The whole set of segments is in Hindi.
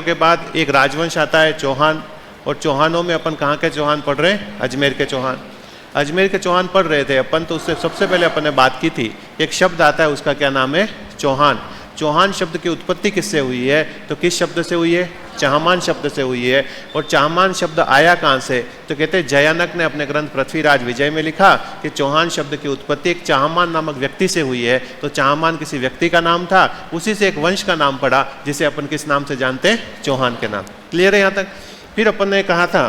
के बाद एक राजवंश आता है चौहान, और चौहानों में अपन कहाँ के चौहान पढ़ रहे हैं? अजमेर के चौहान। अजमेर के चौहान पढ़ रहे थे अपन, तो उससे सबसे पहले अपन ने बात की थी, एक शब्द आता है उसका क्या नाम है? चौहान। चौहान शब्द की उत्पत्ति किससे हुई है? तो किस शब्द से हुई है? चाहमान शब्द से हुई है। और चाहमान शब्द आया कहाँ से? तो कहते हैं जयानक ने अपने ग्रंथ पृथ्वीराज विजय में लिखा कि चौहान शब्द की उत्पत्ति एक चाहमान नामक व्यक्ति से हुई है। तो चाहमान किसी व्यक्ति का नाम था, उसी से एक वंश का नाम पड़ा जिसे अपन किस नाम से जानते हैं? चौहान के नाम। क्लियर है यहाँ तक? फिर अपन ने कहा था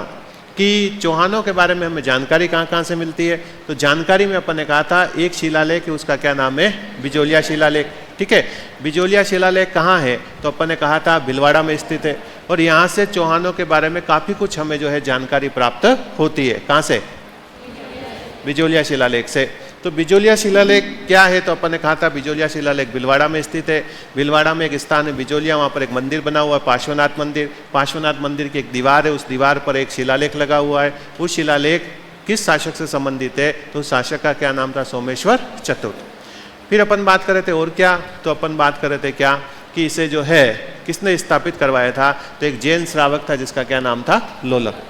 कि चौहानों के बारे में हमें जानकारी कहाँ कहाँ से मिलती है? तो जानकारी में अपन ने कहा था एक शिलालेख, उसका क्या नाम है? बिजोलिया शिलालेख। ठीक है, बिजोलिया शिलालेख कहाँ है? तो अपन ने कहा था भीलवाड़ा में स्थित है। और यहाँ से चौहानों के बारे में काफ़ी कुछ हमें जो है जानकारी प्राप्त होती है। कहाँ से? बिजोलिया शिलालेख से। तो बिजोलिया शिलालेख क्या है? तो अपन ने कहा था बिजोलिया शिलालेख भीलवाड़ा में स्थित है। भीलवाड़ा में एक स्थान है बिजोलिया, वहाँ पर एक मंदिर बना हुआ है पार्श्वनाथ मंदिर। पार्श्वनाथ मंदिर की एक दीवार है, उस दीवार पर एक शिलालेख लगा हुआ है। उस शिलालेख किस शासक से संबंधित है? तो उस शासक का क्या नाम था? सोमेश्वर चतुर्थ। फिर अपन बात कर रहे थे और क्या? तो अपन बात कर रहे थे क्या कि इसे जो है किसने स्थापित करवाया था? तो एक जैन श्रावक था जिसका क्या नाम था? लोलक।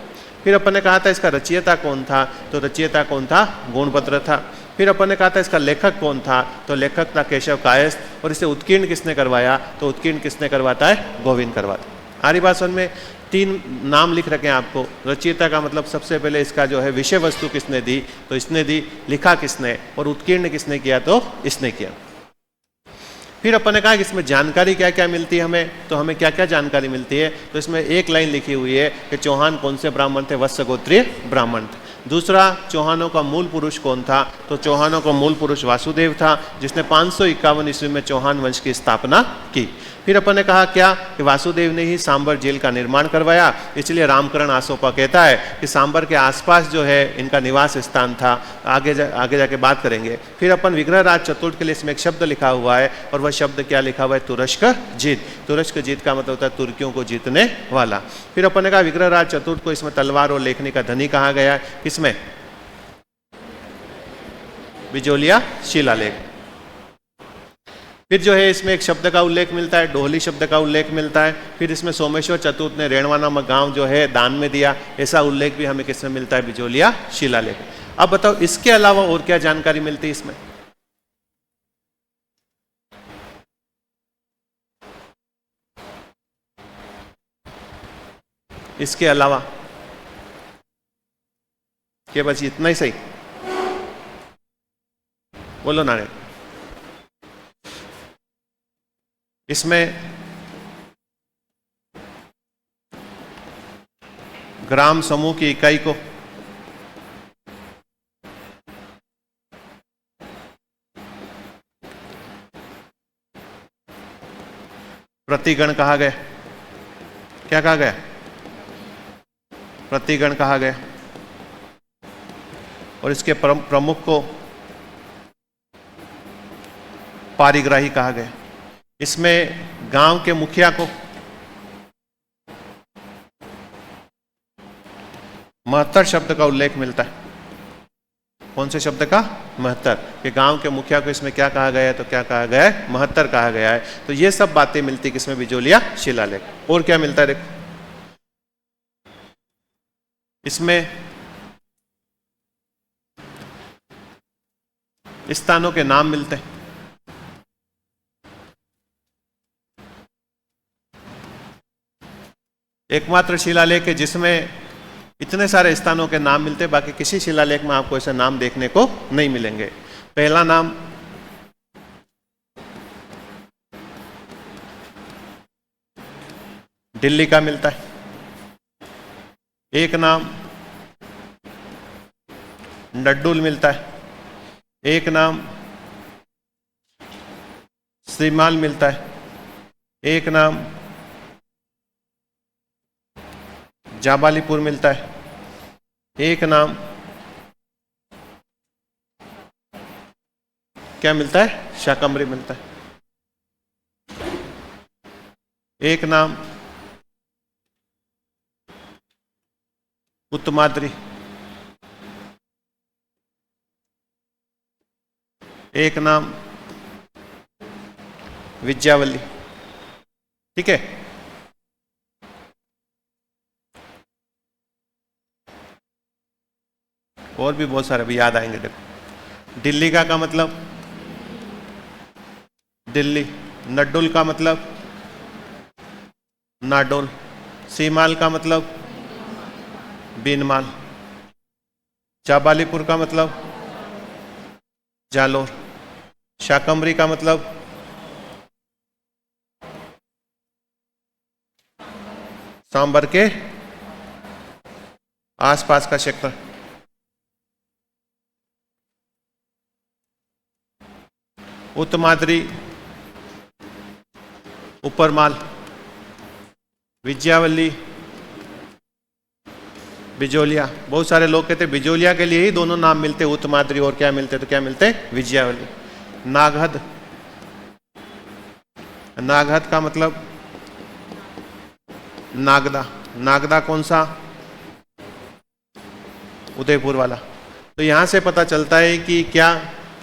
फिर अपन ने कहा था इसका रचयिता कौन था? तो रचयिता कौन था? गुणभद्र था। फिर अपन ने कहा था इसका लेखक कौन था? तो लेखक था केशव कायस्थ। और इसे उत्कीर्ण किसने करवाया? तो उत्कीर्ण किसने करवाता है? गोविंद करवाता। आर्य भाषण में 3 नाम लिख रखे हैं आपको। रचयिता का मतलब सबसे पहले इसका जो है विषय वस्तु किसने दी? तो इसने दी। लिखा किसने? और उत्कीर्ण किसने किया? तो इसने किया। फिर अपन ने कहा कि इसमें जानकारी क्या क्या मिलती है हमें? तो हमें क्या क्या जानकारी मिलती है? तो इसमें एक लाइन लिखी हुई है कि चौहान कौन से ब्राह्मण थे? वत्स गोत्रीय ब्राह्मण थे। दूसरा, चौहानों का मूल पुरुष कौन था? तो चौहानों का मूल पुरुष वासुदेव था, जिसने 551 ईस्वी में चौहान वंश की स्थापना की। फिर अपन ने कहा क्या कि वासुदेव ने ही सांबर जेल का निर्माण करवाया, इसलिए रामकरण आसोपा कहता है कि सांबर के आसपास जो है इनका निवास स्थान था। आगे जाके बात करेंगे। फिर अपन विग्रहराज चतुर्थ के लिए इसमें एक शब्द लिखा हुआ है, और वह शब्द क्या लिखा हुआ है? तुरस्क जीत। तुरस्क जीत का मतलब होता है तुर्कियों को जीतने वाला। फिर अपन ने कहा विग्रहराज चतुर्थ को इसमें तलवार और लेखनी का धनी कहा गया है। किसमें? बिजोलिया शिलालेख। फिर जो है इसमें एक शब्द का उल्लेख मिलता है, डोहली शब्द का उल्लेख मिलता है। फिर इसमें सोमेश्वर चतुर्थ ने रेणवा नामक गांव जो है दान में दिया, ऐसा उल्लेख भी हमें किसमें मिलता है? बिजोलिया शिलालेख। अब बताओ इसके अलावा और क्या जानकारी मिलती है इसमें? इसके अलावा क्या बस इतना ही सही? बोलो नारायण। इसमें ग्राम समूह की इकाई को प्रतिगण कहा गया। क्या कहा गया? प्रतिगण कहा गया। और इसके प्रमुख को पारिग्राही कहा गया। इसमें गांव के मुखिया को महत्तर शब्द का उल्लेख मिलता है। कौन से शब्द का? महत्तर। कि गांव के मुखिया को इसमें क्या कहा गया है? तो क्या कहा गया है? महत्तर कहा गया है। तो ये सब बातें मिलती किसमें? बिजोलिया शिलालेख। और क्या मिलता है देखो, इसमें स्थानों के नाम मिलते हैं। एकमात्र शिलालेख है जिसमें इतने सारे स्थानों के नाम मिलते हैं, बाकी किसी शिलालेख में आपको ऐसे नाम देखने को नहीं मिलेंगे। पहला नाम दिल्ली का मिलता है। एक नाम नड्डुल मिलता है। एक नाम श्रीमाल मिलता है। एक नाम जाबालीपुर मिलता है। एक नाम क्या मिलता है? शाकंभरी मिलता है। एक नाम उत्तमाद्री। एक नाम विद्यावली। ठीक है, और भी बहुत सारे अभी याद आएंगे। देखो, दिल्ली का मतलब दिल्ली, नड्डुल का मतलब नाडोल, सीमाल का मतलब बीनमाल, चाबालीपुर का मतलब जालोर, शाकंभरी का मतलब सांबर के आसपास का क्षेत्र, उत्तमाद्री, उपरमाल, विजयावल्ली, बिजोलिया। बहुत सारे लोग कहते हैं बिजोलिया के लिए ही दोनों नाम मिलते, उत्तमाद्री और क्या मिलते, तो क्या मिलते, विजयावल्ली। नागहद, नागहद का मतलब नागदा, नागदा कौन सा, उदयपुर वाला। तो यहां से पता चलता है कि क्या,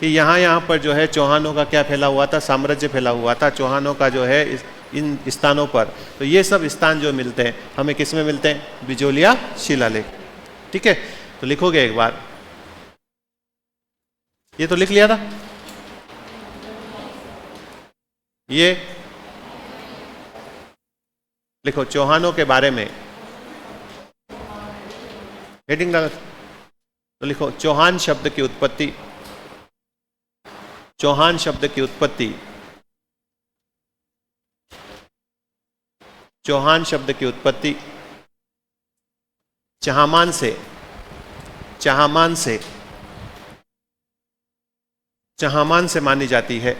कि यहाँ पर जो है चौहानों का क्या फैला हुआ था, साम्राज्य फैला हुआ था चौहानों का जो है इन स्थानों पर। तो ये सब स्थान जो मिलते हैं हमें किस में मिलते हैं, बिजोलिया शिलालेख। ठीक है, तो लिखोगे एक बार, ये तो लिख लिया था, ये लिखो चौहानों के बारे में, हेडिंग डालो। तो लिखो चौहान शब्द की उत्पत्ति, चौहान शब्द की उत्पत्ति, चौहान शब्द की उत्पत्ति चहामान से, चहामान से, चहामान से मानी जाती है।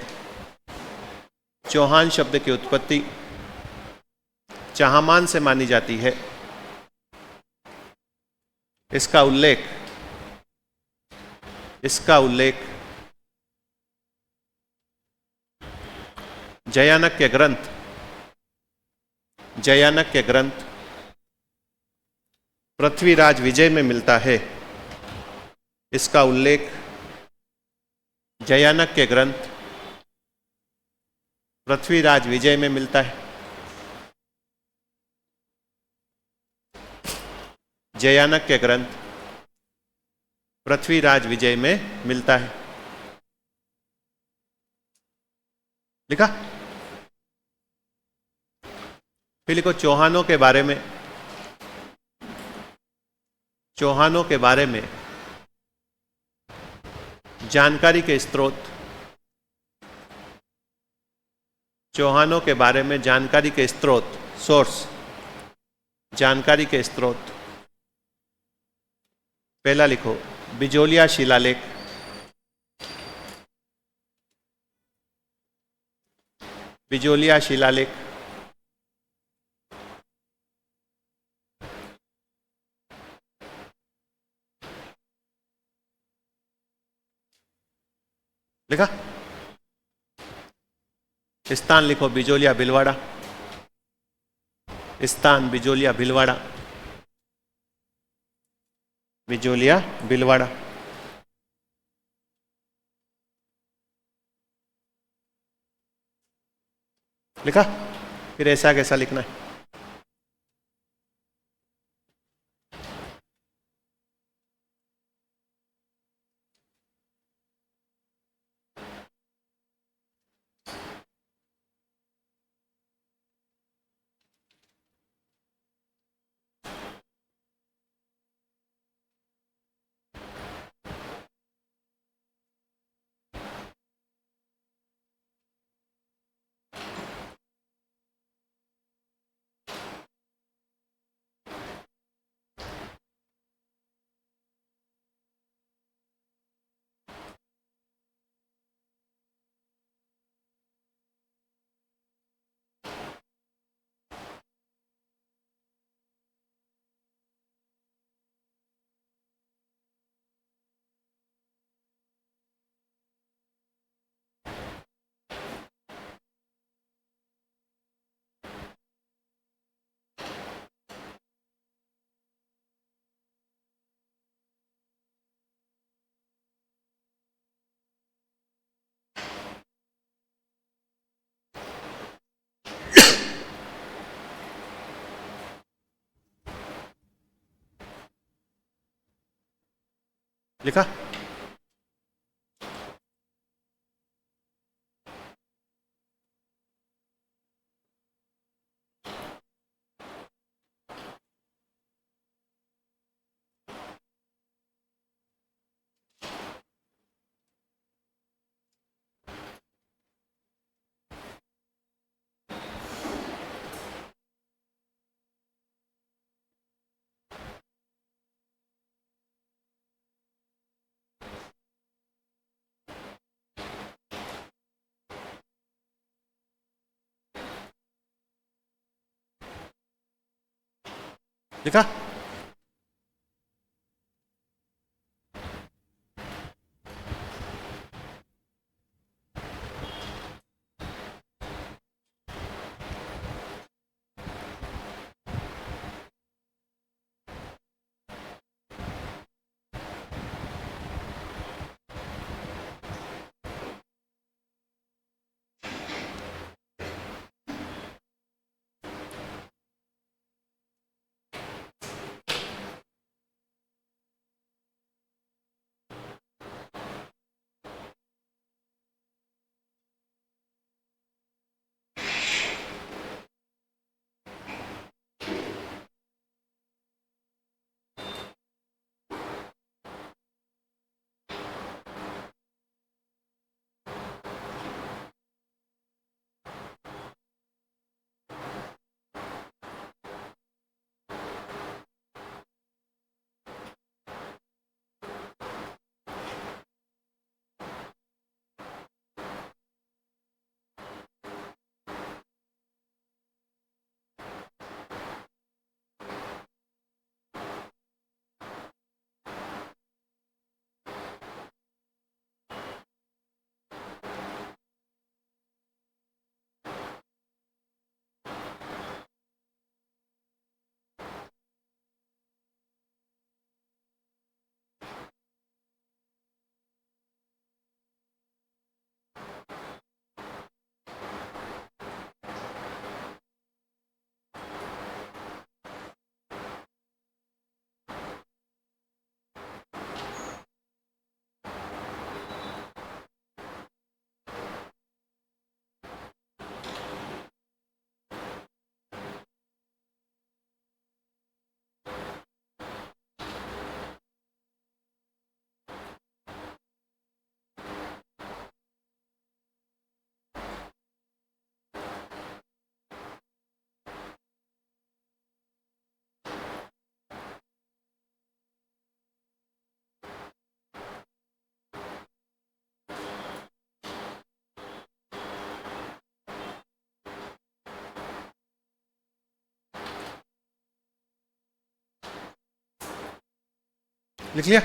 चौहान शब्द की उत्पत्ति चहामान से मानी जाती है। इसका उल्लेख, इसका उल्लेख जयानक्य ग्रंथ, जयानक्य ग्रंथ पृथ्वीराज विजय में मिलता है। इसका उल्लेख जयानक्य ग्रंथ पृथ्वीराज विजय में मिलता है। जयानक्य ग्रंथ पृथ्वीराज विजय में मिलता है। लिखा, फिर लिखो चौहानों के बारे में, चौहानों के बारे में जानकारी के स्रोत, चौहानों के बारे में जानकारी के स्रोत, सोर्स, जानकारी के स्रोत। पहला लिखो बिजोलिया शिलालेख, बिजोलिया शिलालेख। लिखा, स्थान लिखो बिजोलिया भीलवाड़ा, स्थान बिजोलिया भीलवाड़ा, बिजोलिया भीलवाड़ा। लिखा, फिर ऐसा कैसा लिखना है, लिखा? लिखा? लिख लिया?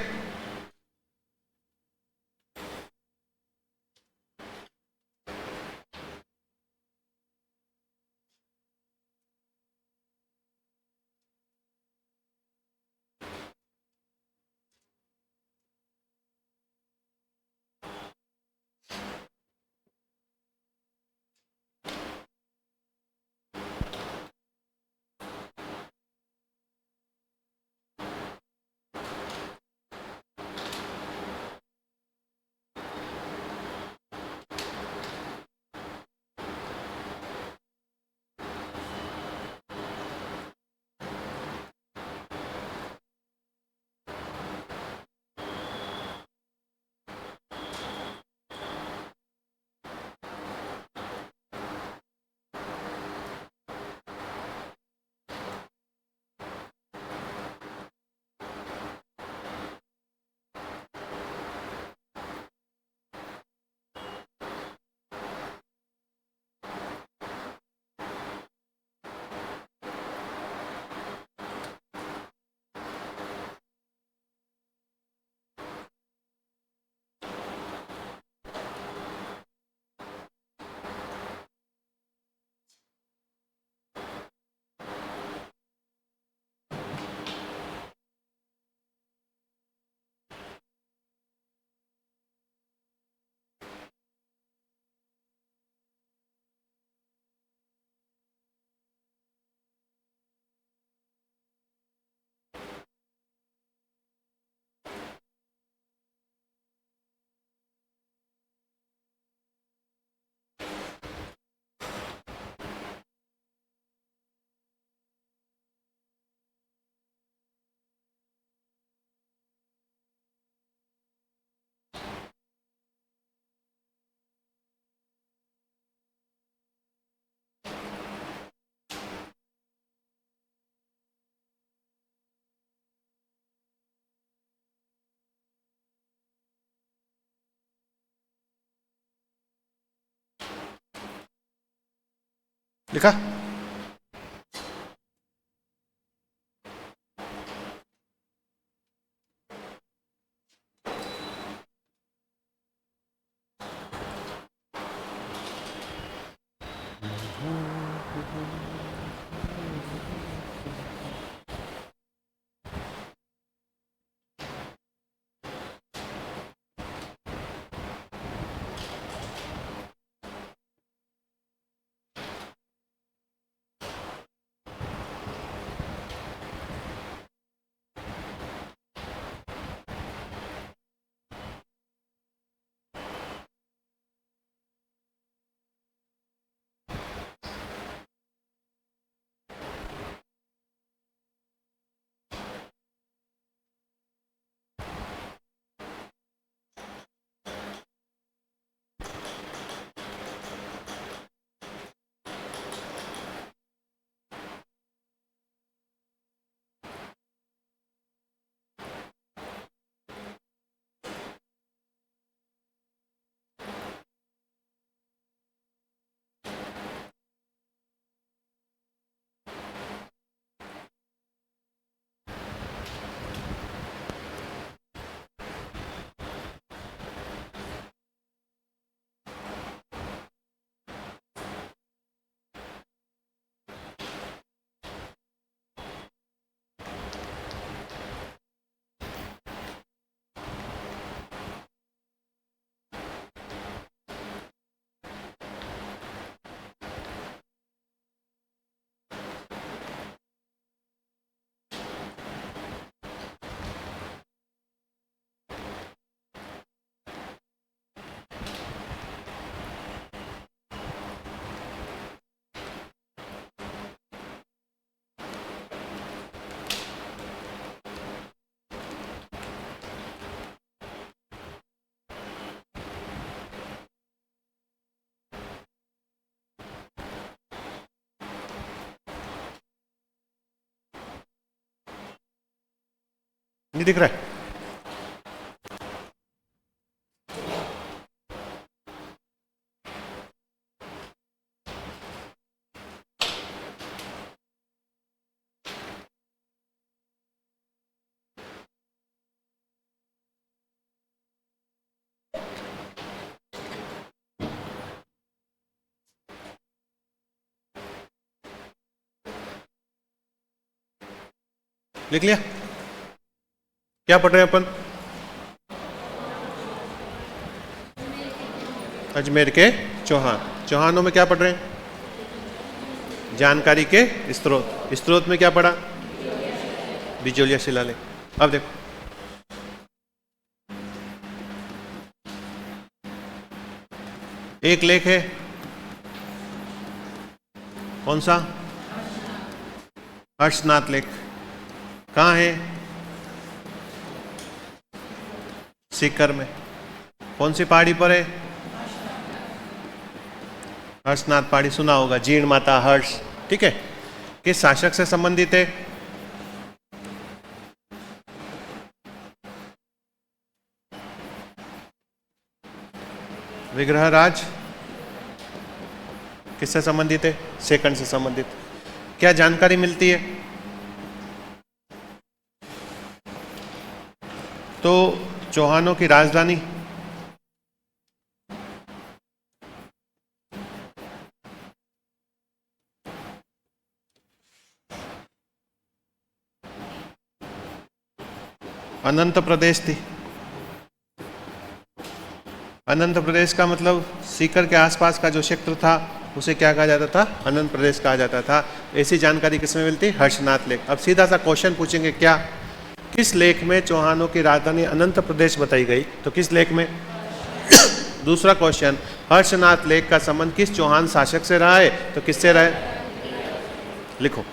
लिखा? नहीं दिख रहा है? लिख लिया? क्या पढ़ रहे हैं अपन? अजमेर के चौहान। चौहानों में क्या पढ़ रहे हैं? जानकारी के स्रोत। स्रोत में क्या पढ़ा? बिजोलिया शिलालेख। अब देखो, एक लेख है, कौन सा? हर्षनाथ लेख। कहाँ है? सीकर में। कौन सी पहाड़ी पर है? हर्षनाथ पहाड़ी सुना होगा, जीर्ण माता हर्ष। ठीक है। किस शासक से संबंधित है? विग्रहराज। किससे संबंधित है? सेकंड से संबंधित। क्या जानकारी मिलती है? तो चौहानों की राजधानी अनंत प्रदेश थी। अनंत प्रदेश का मतलब सीकर के आसपास का जो क्षेत्र था उसे क्या कहा जाता था? अनंत प्रदेश कहा जाता था। ऐसी जानकारी किसमें मिलती? हर्षनाथ लेख। अब सीधा सा क्वेश्चन पूछेंगे, क्या किस लेख में चौहानों की राजधानी अनंत प्रदेश बताई गई? तो किस लेख में? दूसरा क्वेश्चन, हर्षनाथ लेख का संबंध किस चौहान शासक से रहा है? तो किससे रहा है? लिखो।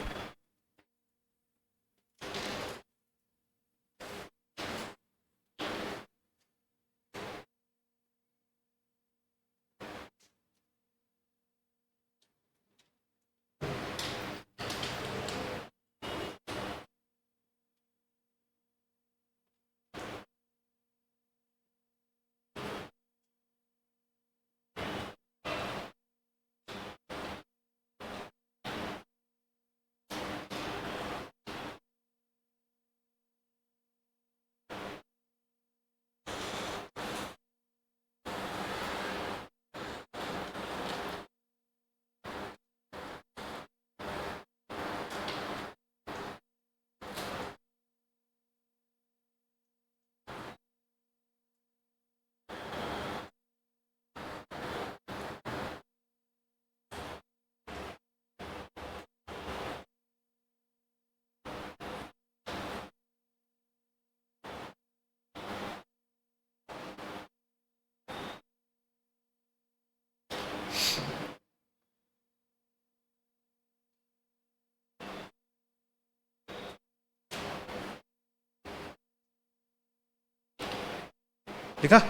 लिखा?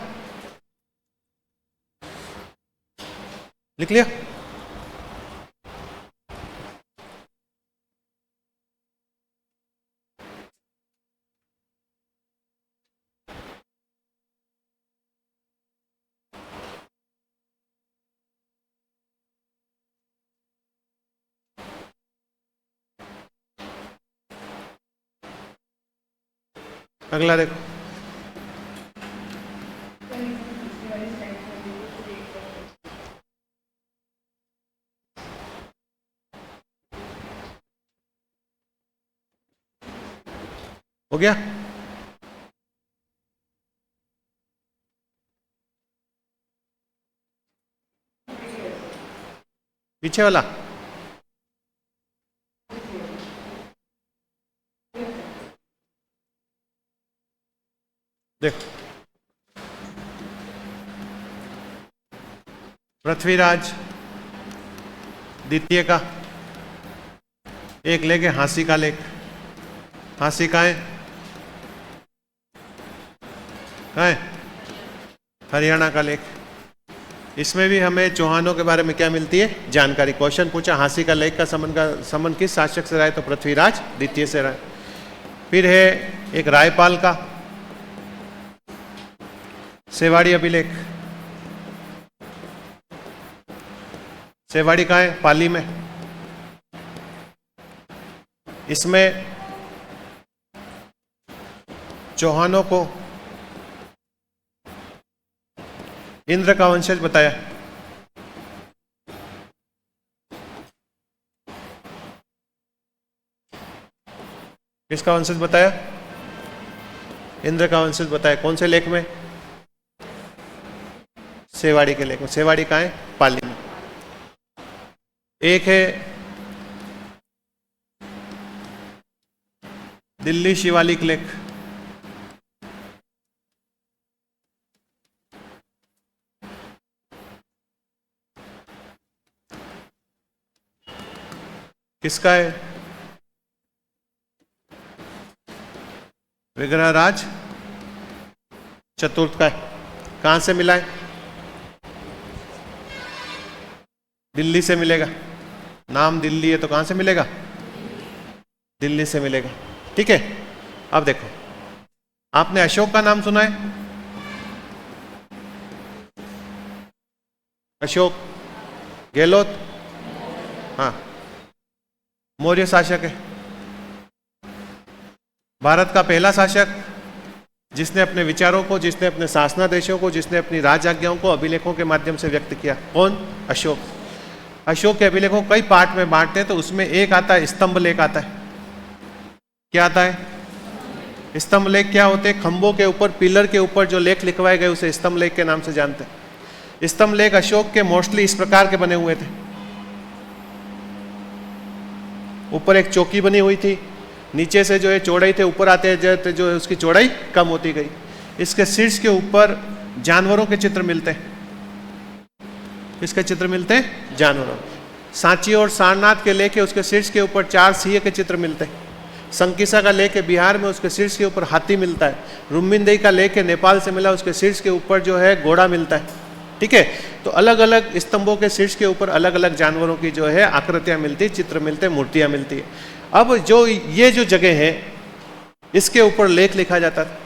लिख लिया? अगला देखो, हो गया? पीछे वाला देखो, पृथ्वीराज द्वितीय का एक लेख है, हाँसी का लेख। हाँसी का है, कहाँ है? हरियाणा का लेख। इसमें भी हमें चौहानों के बारे में क्या मिलती है? जानकारी। क्वेश्चन पूछा हाँसी का लेख का संबंध किस शासक से रहा है? तो पृथ्वीराज द्वितीय से रहा है। फिर है एक रायपाल का सेवाड़ी अभिलेख। सेवाड़ी का है, पाली में। इसमें चौहानों को इंद्र का वंशज बताया। किसका वंशज बताया? इंद्र का वंशज बताया। कौन से लेख में? सेवाड़ी के लेख में। सेवाड़ी का है, पाली में। एक है दिल्ली शिवालिक लेख। किसका है? विग्रहराज चतुर्थ का है। कहां से मिला है? दिल्ली से मिलेगा। नाम दिल्ली है तो कहां से मिलेगा? दिल्ली से मिलेगा। ठीक है। अब देखो, आपने अशोक का नाम सुना है? अशोक गहलोत, हाँ, मौर्य शासक है। भारत का पहला शासक जिसने अपने विचारों को, जिसने अपने शासनादेशों को, जिसने अपनी राज आज्ञाओं को अभिलेखों के माध्यम से व्यक्त किया। कौन? अशोक। अशोक के अभिलेखों कई पार्ट में बांटते हैं, तो उसमें एक आता है स्तंभ लेख आता है। क्या आता है? स्तंभ लेख। क्या होते हैं? खंभों के ऊपर, पिलर के ऊपर जो लेख लिखवाए गए उसे स्तंभ लेख के नाम से जानते हैं। स्तंभ लेख अशोक के मोस्टली इस प्रकार के बने हुए थे। ऊपर एक चौकी बनी हुई थी, नीचे से जो है चौड़ाई थे, ऊपर आते जाते जो है उसकी चौड़ाई कम होती गई। इसके शीर्ष के ऊपर जानवरों के चित्र मिलते हैं। किसके चित्र मिलते हैं? जानवरों। सांची और सारनाथ के लेख, उसके शीर्ष के ऊपर 4 सिंह के चित्र मिलते हैं। संकिसा का लेख बिहार में, उसके शीर्ष के ऊपर हाथी मिलता है। रुम्मिनदेई का लेख नेपाल से मिला, उसके शीर्ष के ऊपर जो है घोड़ा मिलता है। ठीक है। तो अलग अलग स्तंभों के शीर्ष के ऊपर अलग अलग जानवरों की जो है आकृतियां मिलती, चित्र मिलते, मूर्तियां मिलती है। अब जो ये जो जगह है इसके ऊपर लेख लिखा जाता था।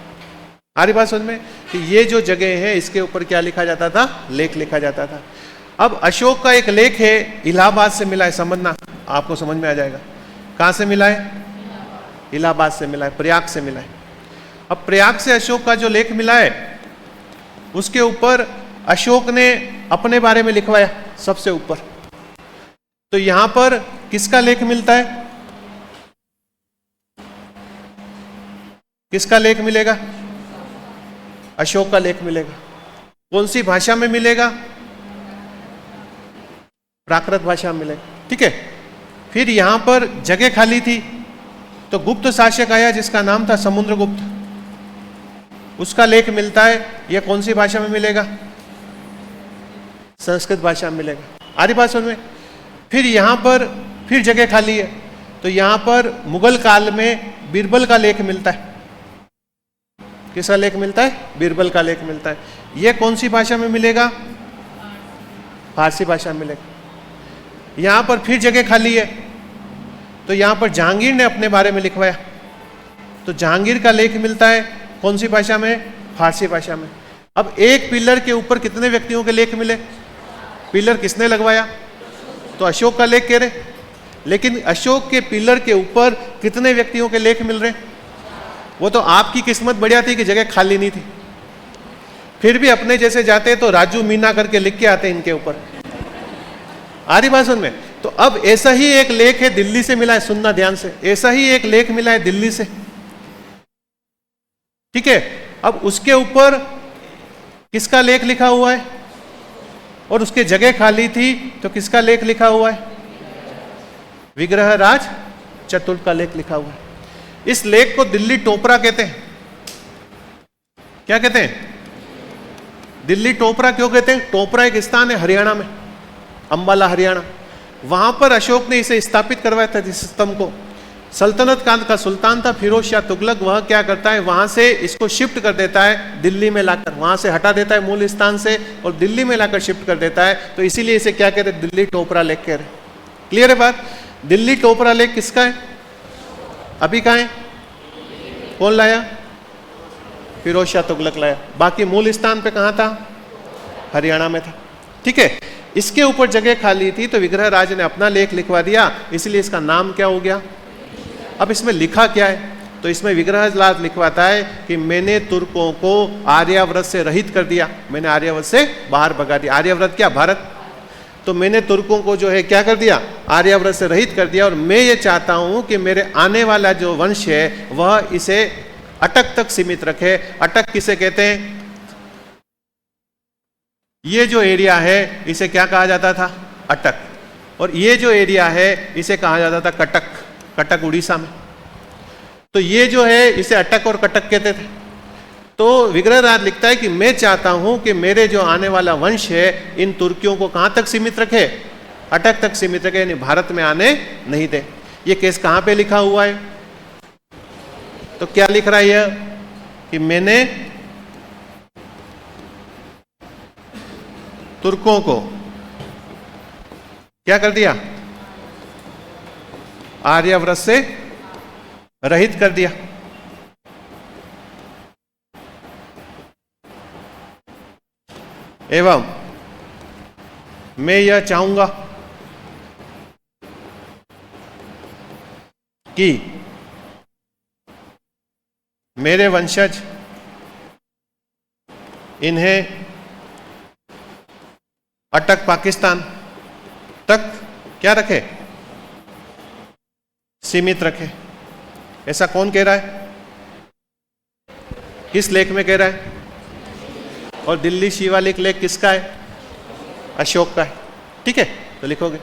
आ रही बात समझ में? कि ये जो जगह है इसके ऊपर क्या लिखा जाता था? लेख लिखा जाता था। अब अशोक का एक लेख है, इलाहाबाद से मिला है। समझना, आपको समझ में आ जाएगा। कहां से मिला है? इलाहाबाद से मिला है, प्रयाग से मिला है। अब प्रयाग से अशोक का जो लेख मिला है उसके ऊपर अशोक ने अपने बारे में लिखवाया सबसे ऊपर। तो यहां पर किसका लेख मिलता है? किसका लेख मिलेगा? अशोक का लेख मिलेगा। कौन सी भाषा में मिलेगा? प्राकृत भाषा में मिलेगा। ठीक है। फिर यहां पर जगह खाली थी तो गुप्त शासक आया जिसका नाम था समुद्रगुप्त, उसका लेख मिलता है। यह कौन सी भाषा में मिलेगा? संस्कृत भाषा में मिलेगा। आ रही बात समझ में? फिर यहां पर फिर जगह खाली है तो यहां पर मुगल काल में बीरबल का लेख मिलता है। किसका लेख मिलता है? बीरबल का लेख मिलता है। ये कौन सी भाषा में मिलेगा? फारसी भाषा में मिलेगा। यहां पर फिर जगह खाली है, तो यहां पर जहांगीर ने अपने बारे में लिखवाया, तो जहांगीर का लेख मिलता है कौन सी भाषा में? फारसी भाषा में। अब एक पिलर के ऊपर कितने व्यक्तियों के लेख मिले? पिलर किसने लगवाया? तो अशोक का लेख कह रहे, लेकिन अशोक के पिलर के ऊपर कितने व्यक्तियों के लेख मिल रहे? वो तो आपकी किस्मत बढ़िया थी कि जगह खाली नहीं थी, फिर भी अपने जैसे जाते तो राजू मीना करके लिख के आते इनके ऊपर। आ रही बात समझ में? तो अब ऐसा ही एक लेख है, दिल्ली से मिला है, सुनना ध्यान से, ऐसा ही एक लेख मिला है दिल्ली से, ठीक है। अब उसके ऊपर किसका लेख लिखा हुआ है? और उसकी जगह खाली थी तो किसका लेख लिखा हुआ है? विग्रहराज चतुर्थ का लेख लिखा हुआ है। इस लेख को दिल्ली टोपरा कहते हैं। क्या कहते हैं? दिल्ली टोपरा क्यों कहते हैं? टोपरा एक स्थान है हरियाणा में, अंबाला हरियाणा। वहां पर अशोक ने इसे स्थापित करवाया था, इस स्तंभ को। सल्तनत काल का सुल्तान था फिरोज शाह तुगलक, वह क्या करता है, वहां से इसको शिफ्ट कर देता है दिल्ली में लाकर, वहां से हटा देता है मूल स्थान से और दिल्ली में लाकर शिफ्ट कर देता है। तो इसीलिए इसे क्या कहते हैं? दिल्ली टोपरा लेख कह रहे। क्लियर है बात? दिल्ली टोपरा लेख किसका है? अभी कहाँ है? कौन लाया? फिरोज शाह तुगलक लाया। बाकी मूल स्थान पे कहाँ था? हरियाणा में था, ठीक है। इसके ऊपर जगह खाली थी तो विग्रहराज ने अपना लेख लिखवा दिया, इसलिए इसका नाम क्या हो गया? अब इसमें लिखा क्या है? तो इसमें विग्रहराज लिखवाता है कि मैंने तुर्कों को आर्यावर्त से रहित कर दिया, मैंने आर्यावर्त से बाहर भगा दिया। आर्यावर्त क्या? भारत। तो मैंने तुर्कों को जो है क्या कर दिया? आर्यावर्त से रहित कर दिया। और मैं ये चाहता हूं कि मेरे आने वाला जो वंश है वह इसे अटक तक सीमित रखे। अटक किसे कहते हैं? ये जो एरिया है इसे क्या कहा जाता था? अटक। और ये जो एरिया है इसे कहा जाता था कटक। कटक उड़ीसा में। तो ये जो है इसे अटक और कटक कहते थे। तो विग्रहराज लिखता है कि मैं चाहता हूं कि मेरे जो आने वाला वंश है इन तुर्कियों को कहां तक सीमित रखे? अटक तक सीमित रखे, यानी भारत में आने नहीं दे। ये केस कहां पे लिखा हुआ है? तो क्या लिख रहा है यह कि मैंने तुर्कों को क्या कर दिया? आर्यावर्त से रहित कर दिया। एवं मैं यह चाहूंगा कि मेरे वंशज इन्हें अटक पाकिस्तान तक क्या रखे? सीमित रखे। ऐसा कौन कह रहा है? किस लेख में कह रहा है? और दिल्ली शिवालिक लेख किसका है? अशोक का है, ठीक है। तो लिखोगे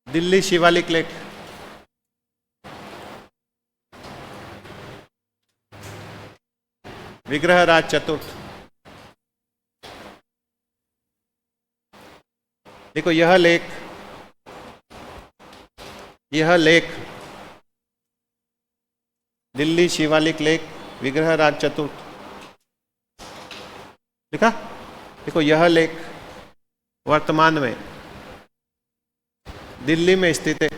दिल्ली शिवालिक लेक, विग्रहराज चतुर्थ। देखो यह लेक दिल्ली शिवालिक लेक, विग्रहराज चतुर्थ लिखा। देखो यह लेक वर्तमान में दिल्ली में स्थित है।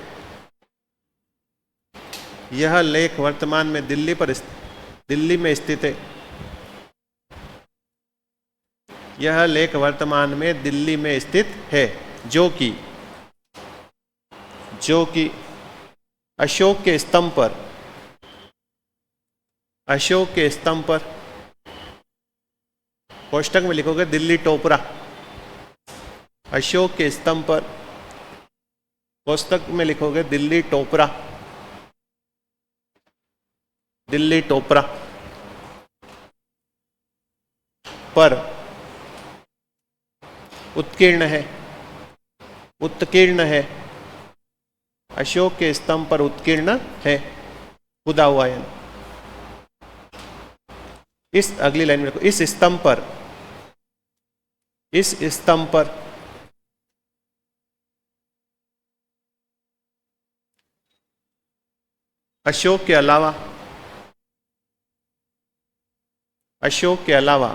यह लेक वर्तमान में दिल्ली में स्थित है। यह लेक वर्तमान में दिल्ली में स्थित है, जो कि अशोक के स्तंभ पर कोष्टक में लिखोगे दिल्ली टोपरा। अशोक के स्तंभ पर कोष्टक में लिखोगे दिल्ली टोपरा, दिल्ली टोपरा पर उत्कीर्ण है। अशोक के स्तंभ पर उत्कीर्ण है, खुदा हुआ है। इस अगली लाइन में लिखो, इस स्तंभ पर अशोक के अलावा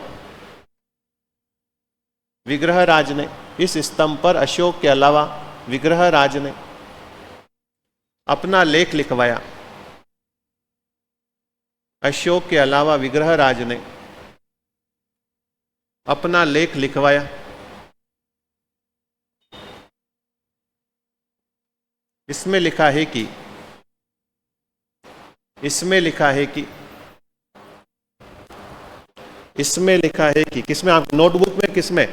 विग्रहराज ने, इस स्तंभ पर अशोक के अलावा विग्रहराज ने अपना लेख लिखवाया। अशोक के अलावा विग्रहराज ने अपना लेख लिखवाया। इसमें लिखा है कि किसमें, आप नोटबुक में किसमें,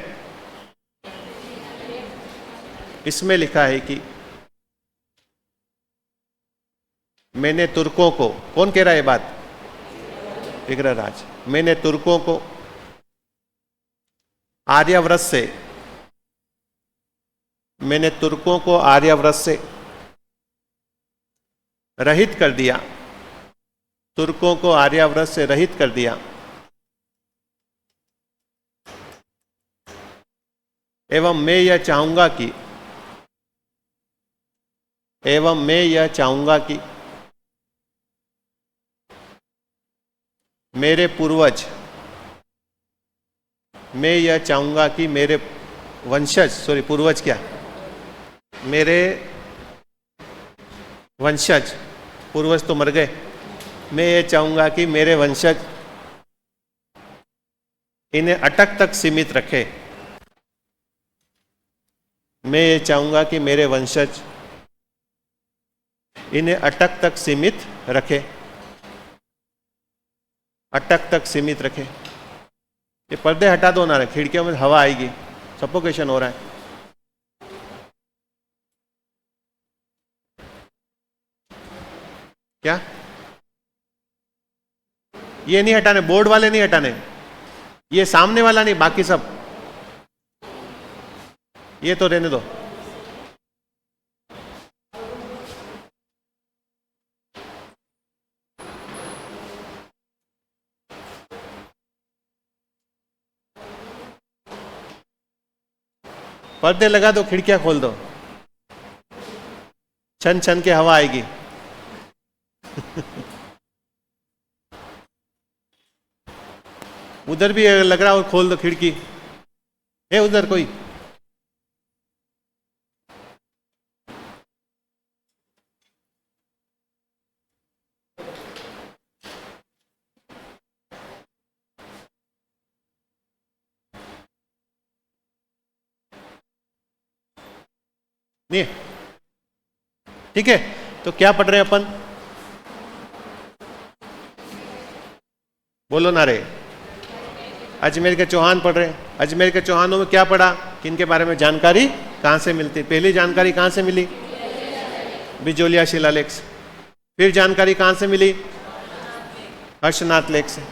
इसमें लिखा है कि मैंने तुर्कों को, कौन कह रहा है ये बात? विग्रहराज। मैंने तुर्कों को आर्याव्रत से रहित कर दिया। तुर्कों को आर्याव्रत से रहित कर दिया। एवं मैं यह चाहूंगा कि मेरे पूर्वज, मैं यह चाहूंगा कि मेरे वंशज, पूर्वज क्या, मेरे वंशज, पूर्वज तो मर गए, मैं ये चाहूंगा कि मेरे वंशज इन्हें अटक तक सीमित रखे। मैं ये चाहूंगा कि मेरे वंशज इन्हें अटक तक सीमित रखे, अटक तक सीमित रखे। ये पर्दे हटा दो ना, खिड़कियों में हवा आएगी, सफोकेशन हो रहा है। क्या ये नहीं हटाने, बोर्ड वाले नहीं हटाने, ये सामने वाला नहीं, बाकी सब ये तो रहने दो। पर्दे लगा दो, खिड़कियां खोल दो, छन छन के हवा आएगी। उधर भी लग रहा हो, खोल दो खिड़की। है उधर कोई? नहीं, ठीक है। तो क्या पढ़ रहे हैं अपन? बोलो ना रे। अजमेर के चौहान पढ़ रहे हैं। अजमेर के चौहानों में क्या पढ़ा, किनके बारे में जानकारी कहां से मिलती? पहली जानकारी कहां से मिली? बिजोलिया शिलालेख से। फिर जानकारी कहां से मिली? हर्षनाथ लेख से।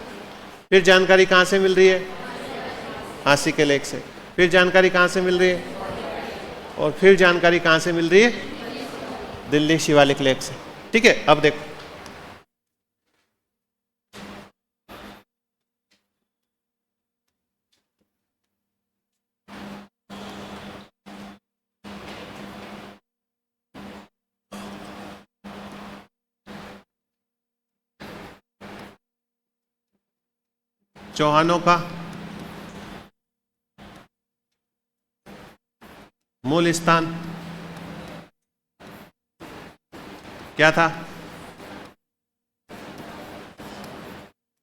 फिर जानकारी कहां से मिल रही है? हांसी के लेख से। फिर जानकारी कहां से मिल रही है? और फिर जानकारी कहां से मिल रही है? दिल्ली शिवालिक लेक से। ठीक है, अब देखो चौहानों का मूल स्थान क्या था?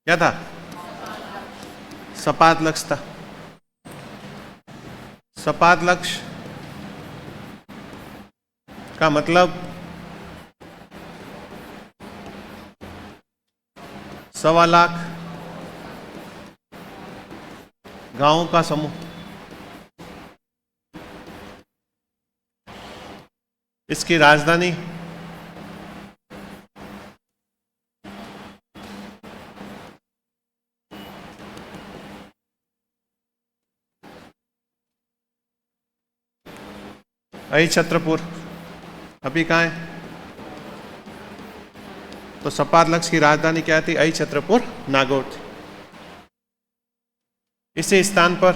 क्या था? सपाद था। सपाद का मतलब 1.25 लाख गांवों का समूह। इसकी राजधानी छत्रपुर। अभी कहाँ है? तो सपाद की राजधानी क्या थी? छत्रपुर नागौर थी। इसी स्थान पर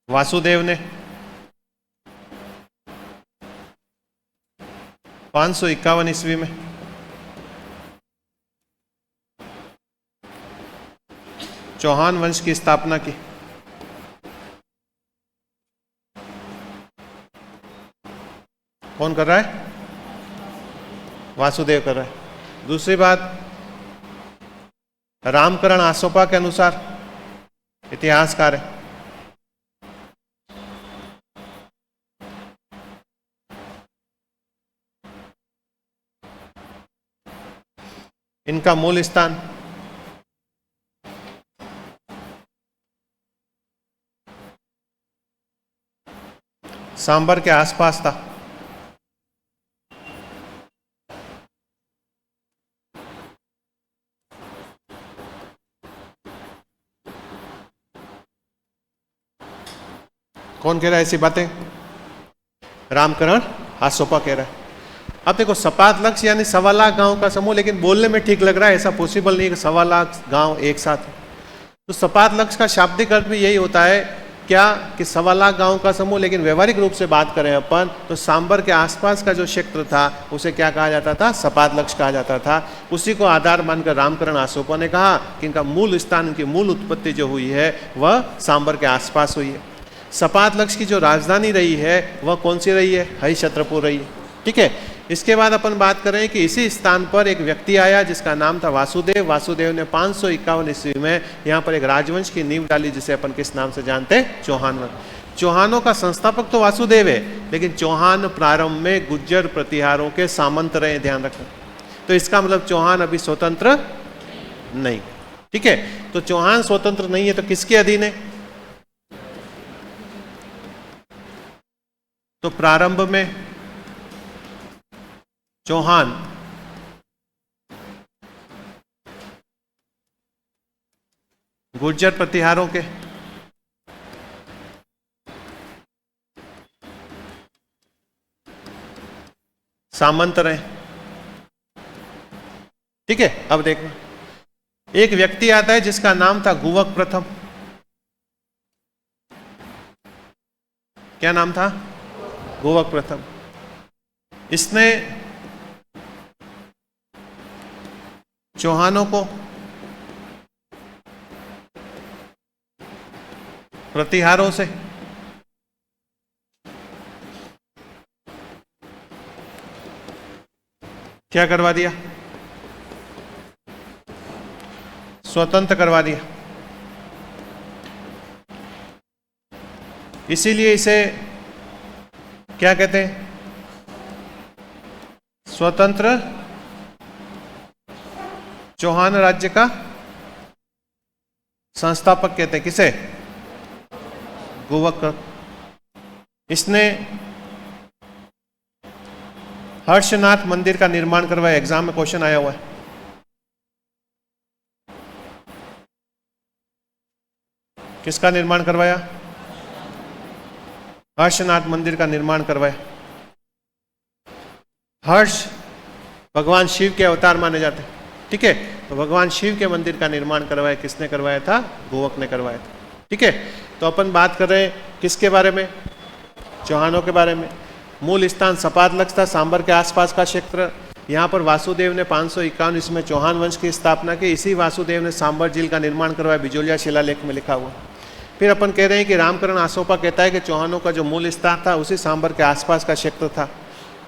वासुदेव ने 551 ईस्वी में चौहान वंश की स्थापना की। कौन कर रहा है? वासुदेव कर रहा है। दूसरी बात, रामकरण आसोपा के अनुसार, इतिहासकार है, इनका मूल स्थान सांबर के आसपास था। कौन कह रहा है ऐसी बातें? रामकरण आसोपा कह रहा है। अब देखो, सपाद यानी 1.25 लाख गांव का समूह, लेकिन बोलने में ठीक लग रहा है, ऐसा पॉसिबल नहीं है कि 1.25 लाख गांव एक साथ है। तो सपाद का शाब्दिक अर्थ भी यही होता है क्या कि 1.25 लाख गांव का समूह, लेकिन व्यवहारिक रूप से बात करें अपन तो सांबर के आसपास का जो क्षेत्र था उसे क्या कहा जाता था? सपाद कहा जाता था। उसी को आधार मानकर रामकरण आसोपा ने कहा कि इनका मूल स्थान, इनकी मूल उत्पत्ति जो हुई है वह सांबर के आसपास हुई है। सपाद की जो राजधानी रही है वह कौन सी रही है? हरिश्चंद्रपुर रही है। ठीक है, इसके बाद अपन बात करें कि इसी स्थान पर एक व्यक्ति आया जिसका नाम था वासुदेव। वासुदेव ने 551 ईस्वी में यहाँ पर एक राजवंश की नींव डाली जिसे अपन किस नाम से जानते हैं? चौहान वंश। चौहानों का संस्थापक तो वासुदेव है, लेकिन चौहान प्रारंभ में गुज्जर प्रतिहारों के सामंत रहे, ध्यान रखना। तो इसका मतलब चौहान अभी स्वतंत्र नहीं। ठीक है, तो चौहान स्वतंत्र नहीं है तो किसके अधीन है? तो प्रारंभ में चौहान गुर्जर प्रतिहारों के सामंत रहे। ठीक है, अब देखो, एक व्यक्ति आता है जिसका नाम था गुवक प्रथम। क्या नाम था? गुवक प्रथम। इसने चौहानों को प्रतिहारों से क्या करवा दिया? स्वतंत्र करवा दिया। इसीलिए इसे क्या कहते हैं? स्वतंत्र चौहान राज्य का संस्थापक कहते हैं। किसे? गुवक। इसने हर्षनाथ मंदिर का निर्माण करवाया। एग्जाम में क्वेश्चन आया हुआ है। किसका निर्माण करवाया? हर्षनाथ मंदिर का निर्माण करवाया। हर्ष भगवान शिव के अवतार माने जाते हैं, ठीक है। तो भगवान शिव के मंदिर का निर्माण करवाया, किसने करवाया था? गोवक ने करवाया था, ठीक है। तो अपन बात कर रहे हैं किसके बारे में? चौहानों के बारे में। मूल स्थान सपादलक्ष था, सांबर के आसपास का क्षेत्र। यहाँ पर वासुदेव ने 551 इसमें चौहान वंश की स्थापना की। इसी वासुदेव ने सांबर झील का निर्माण करवाया, बिजोलिया शिलालेख में लिखा हुआ। फिर अपन कह रहे हैं कि रामकरण आसोपा कहता है कि चौहानों का जो मूल स्थान था उसी सांबर के आसपास का क्षेत्र था।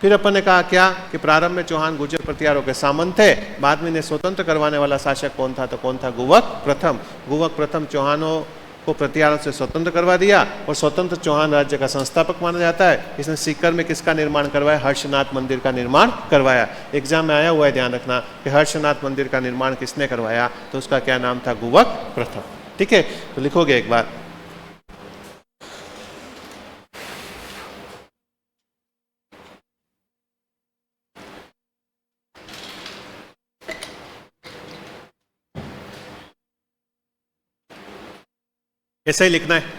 फिर अपन ने कहा क्या कि प्रारंभ में चौहान गुर्जर प्रतिहारों के सामंत थे, बाद में इन्हें स्वतंत्र करवाने वाला शासक कौन था? तो कौन था? गुवक प्रथम। गुवक प्रथम चौहानों को प्रतिहारों से स्वतंत्र करवा दिया और स्वतंत्र चौहान राज्य का संस्थापक माना जाता है। इसने सीकर में किसका निर्माण करवाया? हर्षनाथ मंदिर का निर्माण करवाया। एग्जाम में आया हुआ है, ध्यान रखना कि हर्षनाथ मंदिर का निर्माण किसने करवाया? तो उसका क्या नाम था? गुवक प्रथम, ठीक है। तो लिखोगे एक बार। ऐसा ही लिखना है।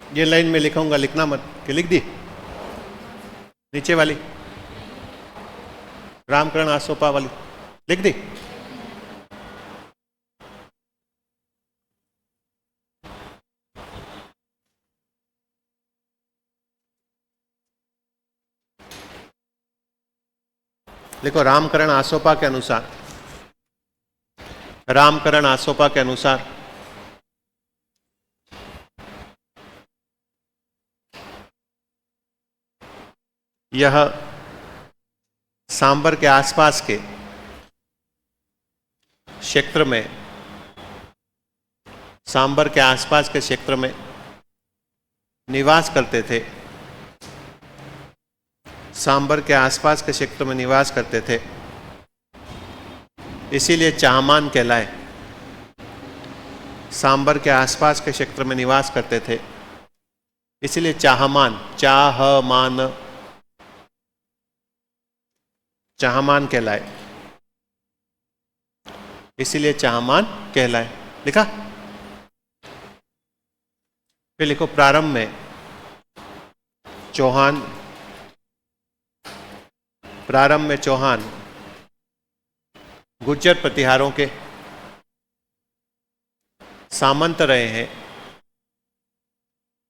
ये लाइन में लिखूंगा, लिखना मत। कि लिख दी नीचे वाली, रामकरण आसोपा वाली लिख दी। लिखो रामकरण आसोपा के अनुसार, रामकरण आसोपा के अनुसार यह सांबर के आसपास के क्षेत्र में, सांबर के आसपास के क्षेत्र में निवास करते थे, सांबर के आसपास के क्षेत्र में निवास करते थे, इसीलिए चाहमान कहलाए। सांबर के आसपास के क्षेत्र में निवास करते थे, इसीलिए चाहमान, चाहमान, चाहमान कहलाए, इसीलिए चाहमान कहलाए। लिखा? फिर लिखो प्रारंभ में चौहान, प्रारंभ में चौहान गुर्जर प्रतिहारों के सामंत रहे हैं।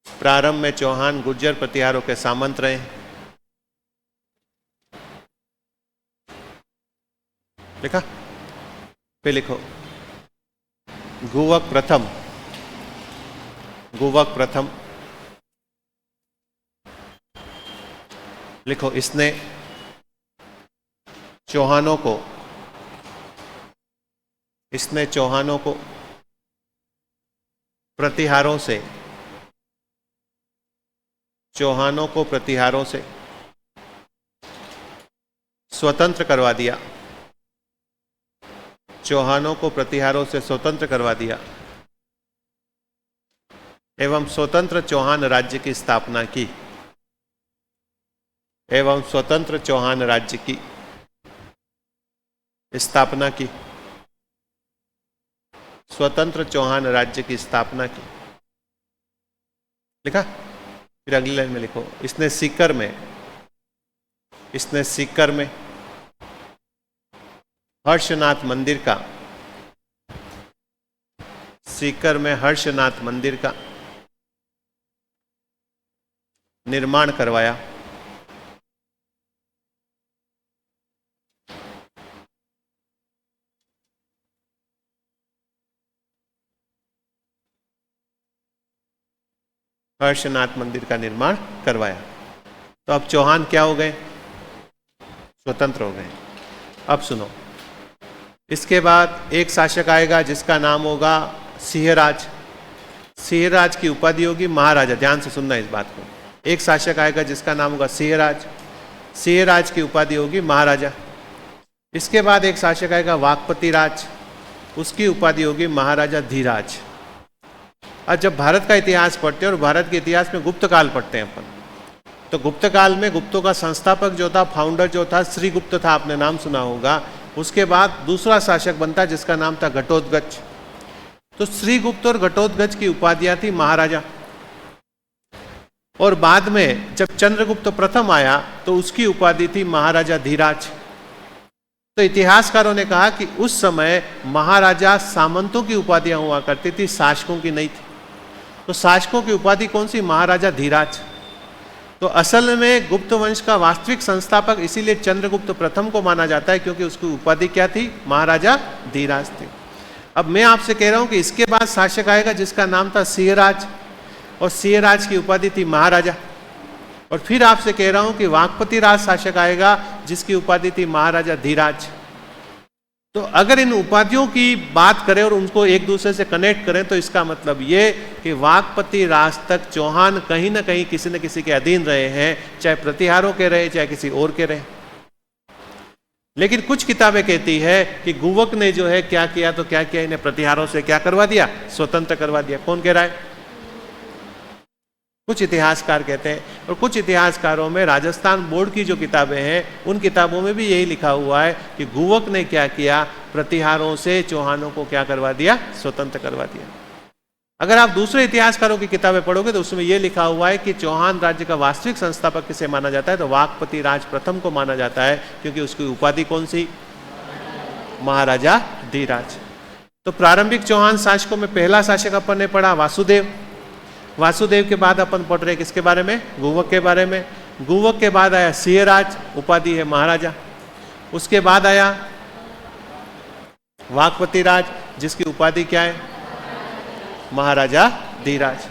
प्रारंभ में चौहान गुर्जर प्रतिहारों के सामंत रहे हैं। लिखा? फिर लिखो गुवक प्रथम, गुवक प्रथम लिखो, इसने चौहानों को, इसने चौहानों को प्रतिहारों से, चौहानों को प्रतिहारों से स्वतंत्र करवा दिया, चौहानों को प्रतिहारों से स्वतंत्र करवा दिया। एवं स्वतंत्र चौहान राज्य की स्थापना की। एवं स्वतंत्र चौहान राज्य की स्थापना की। स्वतंत्र चौहान राज्य की स्थापना की। लिखा? फिर अगली लाइन में लिखो, इसने सीकर में हर्षनाथ मंदिर का, सीकर में हर्षनाथ मंदिर का निर्माण करवाया। हर्षनाथ मंदिर का निर्माण करवाया। तो अब चौहान क्या हो गए? स्वतंत्र हो गए। अब सुनो, इसके बाद एक शासक आएगा जिसका नाम होगा सिंहराज। सिंहराज की उपाधि होगी महाराजा। ध्यान से सुनना इस बात को। एक शासक आएगा जिसका नाम होगा सिंहराज। सिंहराज की उपाधि होगी महाराजा। इसके बाद एक शासक आएगा वाकपति राज, उसकी उपाधि होगी महाराजा धीराज। आज जब भारत का इतिहास पढ़ते हैं और भारत के इतिहास में गुप्त काल पढ़ते हैं अपन, तो गुप्त काल में गुप्तों का संस्थापक जो था, फाउंडर जो था, श्रीगुप्त था, आपने नाम सुना होगा। उसके बाद दूसरा शासक बनता जिसका नाम था घटोत्कच। तो श्रीगुप्त और घटोत्कच की उपाधियां थी महाराजा। और बाद में जब चंद्रगुप्त प्रथम आया तो उसकी उपाधि थी महाराजा धीराज। तो इतिहासकारों ने कहा कि उस समय महाराजा सामंतों की उपाधियां हुआ करती थी, शासकों की नहीं थी। तो शासकों की उपाधि कौन सी? महाराजा धीराज। तो असल में गुप्त वंश का वास्तविक संस्थापक इसीलिए चंद्रगुप्त प्रथम को माना जाता है, क्योंकि उसकी उपाधि क्या थी? महाराजा धीराज थी। अब मैं आपसे कह रहा हूं कि इसके बाद शासक आएगा जिसका नाम था सिंहराज, और सिंहराज की उपाधि थी महाराजा। और फिर आपसे कह रहा हूं कि वाकपति राज शासक आएगा जिसकी उपाधि थी महाराजा धीराज। तो अगर इन उपाधियों की बात करें और उनको एक दूसरे से कनेक्ट करें तो इसका मतलब ये कि वाकपति राज तक चौहान कहीं ना कहीं किसी न किसी के अधीन रहे हैं, चाहे प्रतिहारों के रहे चाहे किसी और के रहे। लेकिन कुछ किताबें कहती है कि गुवक ने जो है क्या किया, तो क्या किया, इन्हें प्रतिहारों से क्या करवा दिया? स्वतंत्र करवा दिया। कौन कह रहा है? कुछ इतिहासकार कहते हैं। और कुछ इतिहासकारों में राजस्थान बोर्ड की जो किताबें हैं उन किताबों में भी यही लिखा हुआ है कि गुवक ने क्या किया? प्रतिहारों से चौहानों को क्या करवा दिया? स्वतंत्र करवा दिया। अगर आप दूसरे इतिहासकारों की किताबें पढ़ोगे तो उसमें यह लिखा हुआ है कि चौहान राज्य का वास्तविक संस्थापक किसे माना जाता है? तो वाकपति राज प्रथम को माना जाता है, क्योंकि उसकी उपाधि कौन सी? महाराजा धीराज। तो प्रारंभिक चौहान शासकों में पहला शासक अपन ने पढ़ा वासुदेव। वासुदेव के बाद अपन पढ़ रहे किसके बारे में? गुवक के बारे में। गुवक के बाद आया सिंहराज, उपाधि है महाराजा। उसके बाद आया वाकपति राज, जिसकी उपाधि क्या है? महाराजा धीराज।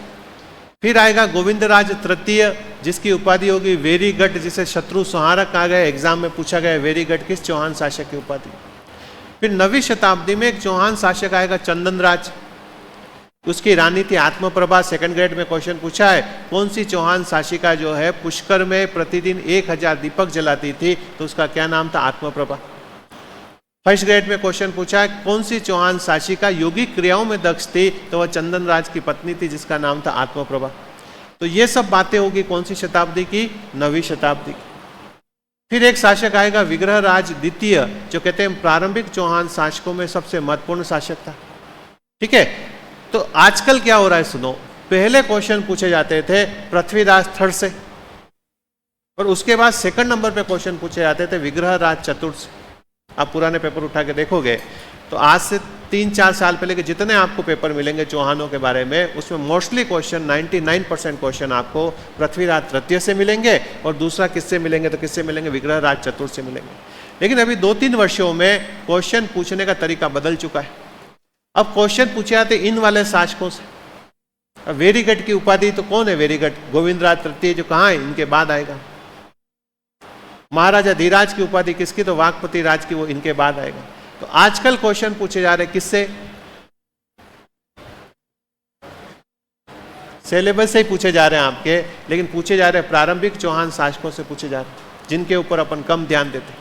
फिर आएगा गोविंदराज तृतीय, जिसकी उपाधि होगी वेरीगढ़, जिसे शत्रु संहारक कहा गया। एग्जाम में पूछा गया वेरीगढ़ किस चौहान शासक की उपाधि। फिर 9वीं शताब्दी में एक चौहान शासक आएगा चंदनराज, उसकी रानी थी आत्मप्रभा। सेकंड ग्रेड में क्वेश्चन पूछा है कौन सी चौहान शासिका जो है पुष्कर में प्रतिदिन 1000 दीपक जलाती थी, तो उसका क्या नाम था? आत्मप्रभा। फर्स्ट ग्रेड में क्वेश्चन पूछा है कौन सी चौहान शासिका योगिक क्रियाओं में दक्ष थी, तो वह चंदनराज की पत्नी थी जिसका नाम था आत्मप्रभा। तो ये सब बातें होगी कौन सी शताब्दी की? 9वीं शताब्दी की। फिर एक शासक आएगा विग्रहराज द्वितीय, जो कहते हैं प्रारंभिक चौहान शासकों में सबसे महत्वपूर्ण शासक था। ठीक है। तो आजकल क्या हो रहा है सुनो, पहले क्वेश्चन पूछे जाते थे पृथ्वीराज थर्ड से, और उसके बाद सेकंड नंबर पे क्वेश्चन पूछे जाते थे विग्रहराज चतुर्थ से। आप पुराने पेपर उठा के देखोगे तो आज से 3-4 साल पहले के जितने आपको पेपर मिलेंगे चौहानों के बारे में, उसमें मोस्टली क्वेश्चन 99% क्वेश्चन आपको पृथ्वीराज तृतीय से मिलेंगे, और दूसरा किससे मिलेंगे? तो किससे मिलेंगे? विग्रहराज चतुर्थ से मिलेंगे। लेकिन अभी 2-3 वर्षों में क्वेश्चन पूछने का तरीका बदल चुका है। अब क्वेश्चन पूछे जाते इन वाले शासकों से। अब वेरीगढ़ की उपाधि तो कौन है? वेरीगढ़ गोविंदराज तृतीय, जो कहाँ है? इनके बाद आएगा। महाराजा धीराज की उपाधि किसकी? तो वाकपति राज की, वो इनके बाद आएगा। तो आजकल क्वेश्चन पूछे जा रहे किससे? सिलेबस से ही पूछे जा रहे हैं आपके, लेकिन पूछे जा रहे हैं प्रारंभिक चौहान शासकों से पूछे जा रहे हैं, जिनके ऊपर अपन कम ध्यान देते।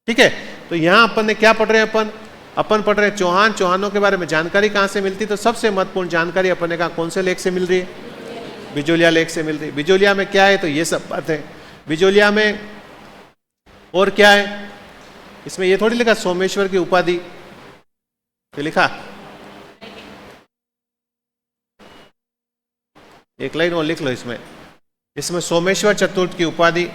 ठीक है। तो यहां अपन ने क्या पढ़ रहे हैं? अपन अपन पढ़ रहे चौहान, चौहानों के बारे में जानकारी कहाँ से मिलती? तो सबसे महत्वपूर्ण जानकारी अपने का कौन से लेख से मिल रही है? बिजोलिया लेख से मिल रही है। बिजोलिया में क्या है? तो ये सब बात है। बिजोलिया में और क्या है? इसमें ये थोड़ी लिखा सोमेश्वर की उपाधि, तो लिखा एक लाइन और लिख लो इसमें। इसमें सोमेश्वर चतुर्थ की उपाधि,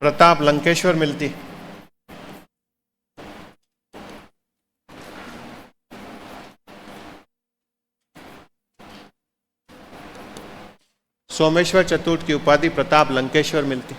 प्रताप लंकेश्वर मिलती। सोमेश्वर चतुर्थ की उपाधि प्रताप लंकेश्वर मिलती।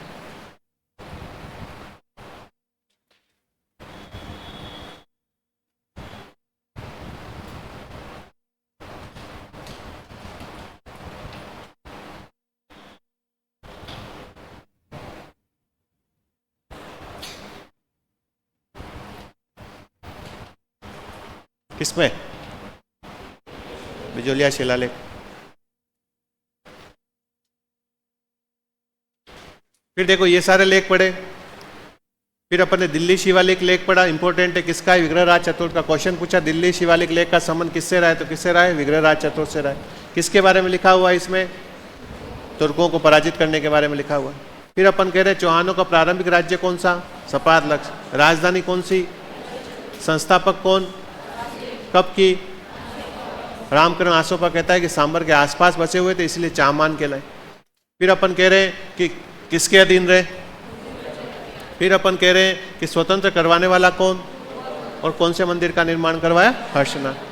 किसमें? बिजोलिया शिलालेख। फिर देखो ये सारे लेख पढ़े, फिर अपन ने दिल्ली शिवालिक लेख पढ़ा, इंपॉर्टेंट है। किसका है? विग्रहराज चतुर्थ का। क्वेश्चन पूछा दिल्ली शिवालिक लेख का संबंध किससे रहा है? तो किससे रहा है? विग्रहराज चतुर्थ से रहा है। किसके बारे में लिखा हुआ है इसमें? तुर्कों को पराजित करने के बारे में लिखा हुआ है। फिर अपन कह रहे हैं चौहानों का प्रारंभिक राज्य कौन सा? सपाद। राजधानी कौन सी? संस्थापक कौन? कब की? रामकरण आसोपा कहता है कि सांबर के आसपास बचे हुए थे इसलिए चामान कहलाए। फिर अपन कह रहे हैं कि किसके अधीन रहे? फिर अपन कह रहे हैं कि स्वतंत्र करवाने वाला कौन और कौन से मंदिर का निर्माण करवाया? हर्षनाथ।